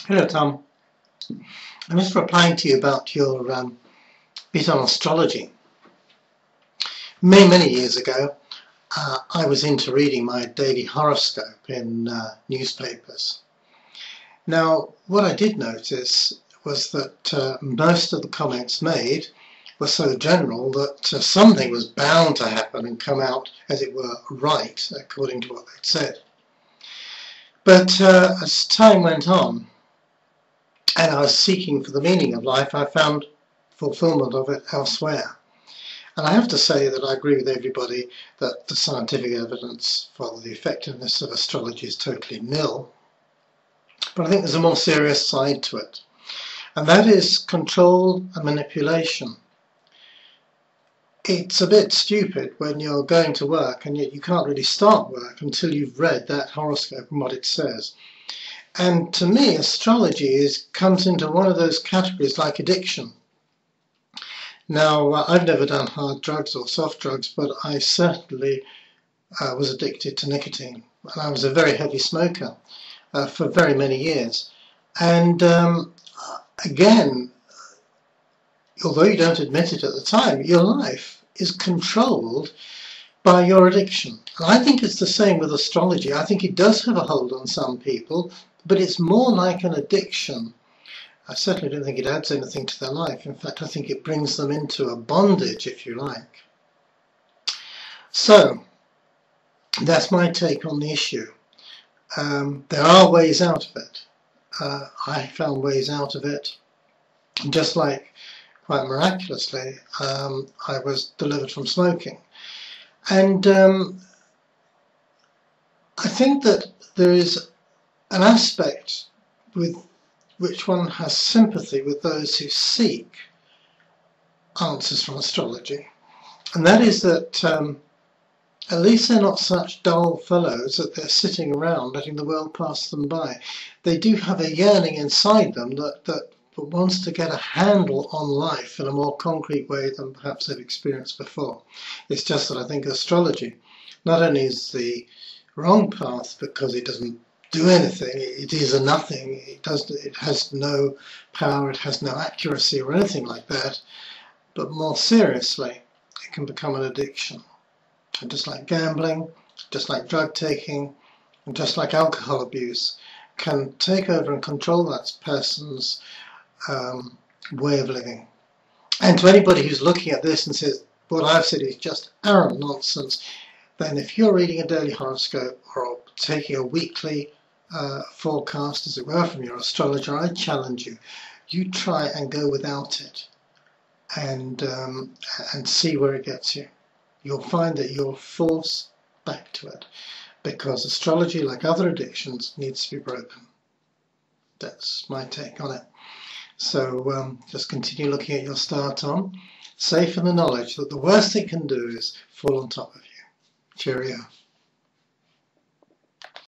Hello, Tom. I'm just replying to you about your bit on astrology. Many years ago, I was into reading my daily horoscope in newspapers. Now, what I did notice was that most of the comments made were so general that something was bound to happen and come out, as it were, right, according to what they'd said. But as time went on, and I was seeking for the meaning of life, I found fulfillment of it elsewhere. And I have to say that I agree with everybody that the scientific evidence for the effectiveness of astrology is totally nil. But I think there's a more serious side to it, and that is control and manipulation. It's a bit stupid when you're going to work and yet you can't really start work until you've read that horoscope and what it says. And to me, astrology comes into one of those categories like addiction. Now, I've never done hard drugs or soft drugs, but I certainly was addicted to nicotine. And I was a very heavy smoker for very many years. And again, although you don't admit it at the time, your life is controlled by your addiction. And I think it's the same with astrology. I think it does have a hold on some people, but it's more like an addiction. I certainly don't think it adds anything to their life. In fact, I think it brings them into a bondage, if you like. So, that's my take on the issue. There are ways out of it. I found ways out of it, just like, quite miraculously, I was delivered from smoking. And I think that there is an aspect with which one has sympathy with those who seek answers from astrology. And that is that at least they're not such dull fellows that they're sitting around letting the world pass them by. They do have a yearning inside them that wants to get a handle on life in a more concrete way than perhaps they've experienced before. It's just that I think astrology not only is the wrong path because it doesn't do anything, it is a nothing, it has no power, it has no accuracy or anything like that, but more seriously, it can become an addiction. And just like gambling, just like drug taking, and just like alcohol abuse, can take over and control that person's way of living. And to anybody who's looking at this and says, what I've said is just arrant nonsense, then if you're reading a daily horoscope or taking a weekly forecast, as it were, from your astrologer, I challenge you. You try and go without it and see where it gets you. You'll find that you'll force back to it because astrology, like other addictions, needs to be broken. That's my take on it. So just continue looking at your star, Tom, safe in the knowledge that the worst it can do is fall on top of you. Cheerio.